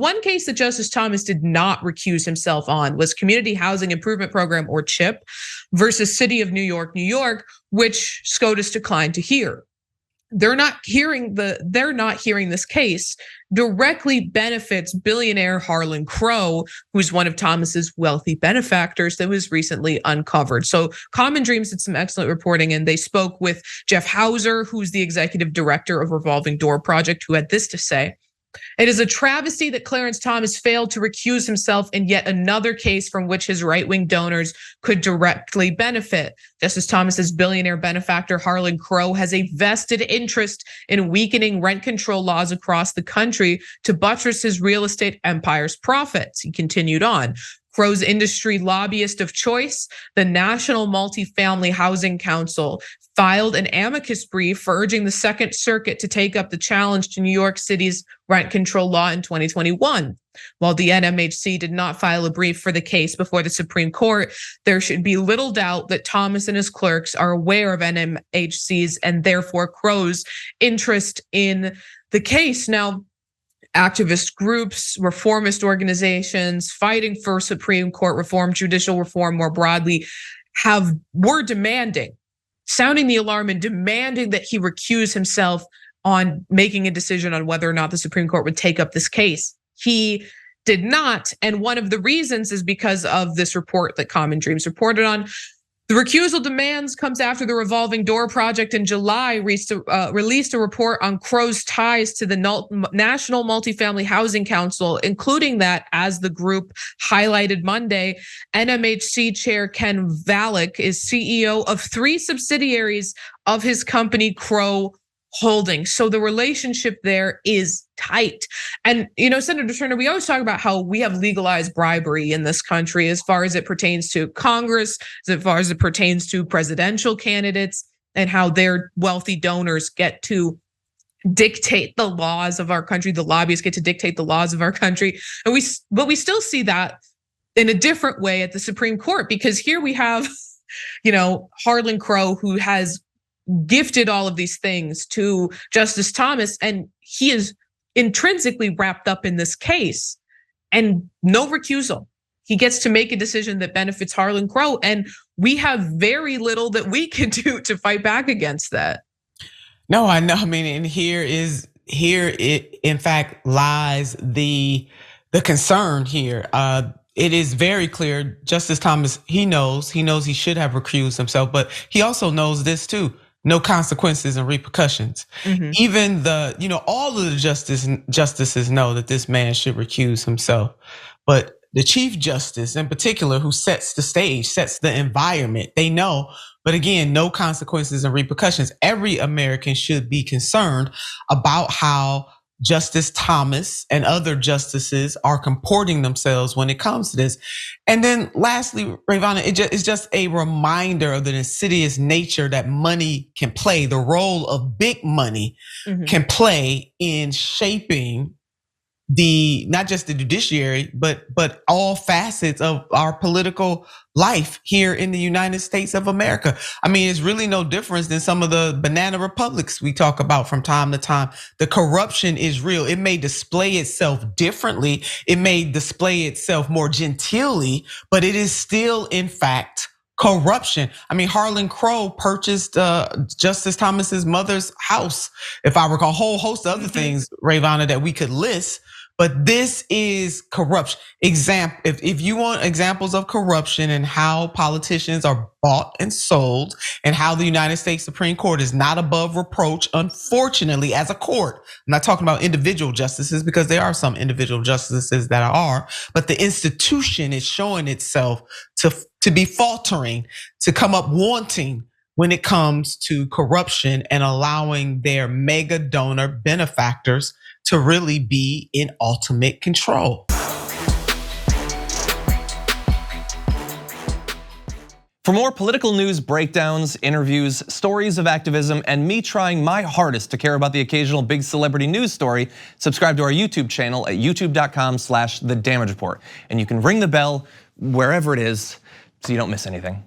One case that Justice Thomas did not recuse himself on was Community Housing Improvement Program, or CHIP, versus City of New York, New York, which SCOTUS declined to hear. They're not hearing this case directly benefits billionaire Harlan Crow, who's one of Thomas's wealthy benefactors that was recently uncovered. So Common Dreams did some excellent reporting, and they spoke with Jeff Hauser, who's the executive director of Revolving Door Project, who had this to say. It is a travesty that Clarence Thomas failed to recuse himself in yet another case from which his right-wing donors could directly benefit. Justice Thomas's billionaire benefactor Harlan Crow has a vested interest in weakening rent control laws across the country to buttress his real estate empire's profits. He continued on. Crow's industry lobbyist of choice, the National Multifamily Housing Council, filed an amicus brief urging the Second Circuit to take up the challenge to New York City's rent control law in 2021. While the NMHC did not file a brief for the case before the Supreme Court, there should be little doubt that Thomas and his clerks are aware of NMHC's and therefore Crow's interest in the case. Now, activist groups, reformist organizations fighting for Supreme Court reform, judicial reform more broadly, were demanding, sounding the alarm and demanding that he recuse himself on making a decision on whether or not the Supreme Court would take up this case. He did not, and one of the reasons is because of this report that Common Dreams reported on. The recusal demands comes after the Revolving Door Project in July released a report on Crow's ties to the National Multifamily Housing Council, including that, as the group highlighted Monday, NMHC Chair Ken Vallick is CEO of 3 subsidiaries of his company Crow Holdings. So the relationship there is tight. And Senator Turner, we always talk about how we have legalized bribery in this country as far as it pertains to Congress, as far as it pertains to presidential candidates, and how their wealthy donors get to dictate the laws of our country. The lobbyists get to dictate the laws of our country. But we still see that in a different way at the Supreme Court, because here we have, Harlan Crow, who has gifted all of these things to Justice Thomas, and he is intrinsically wrapped up in this case, and no recusal. He gets to make a decision that benefits Harlan Crow, and we have very little that we can do to fight back against that. No, I know. I mean, and here it in fact lies the concern here. It is very clear Justice Thomas, he knows he should have recused himself, but he also knows this too. No consequences and repercussions. Mm-hmm. Even all of the justices know that this man should recuse himself. But the Chief Justice in particular, who sets the stage, sets the environment, they know. But again, no consequences and repercussions. Every American should be concerned about how Justice Thomas and other justices are comporting themselves when it comes to this. And then lastly, Rayyvana, it's just a reminder of the insidious nature that money can play, the role of big money can play in shaping not just the judiciary, but all facets of our political life here in the United States of America. I mean, it's really no difference than some of the banana republics we talk about from time to time. The corruption is real. It may display itself differently. It may display itself more genteelly, but it is still, in fact, corruption. I mean, Harlan Crow purchased Justice Thomas's mother's house, if I recall, a whole host of other things, Rayyvana, that we could list. But this is corruption. If you want examples of corruption and how politicians are bought and sold, and how the United States Supreme Court is not above reproach, unfortunately, as a court. I'm not talking about individual justices, because there are some individual justices that are, but the institution is showing itself to be faltering, to come up wanting when it comes to corruption and allowing their mega donor benefactors to really be in ultimate control. For more political news breakdowns, interviews, stories of activism, and me trying my hardest to care about the occasional big celebrity news story, subscribe to our YouTube channel at youtube.com/The Damage Report. And you can ring the bell wherever it is so you don't miss anything.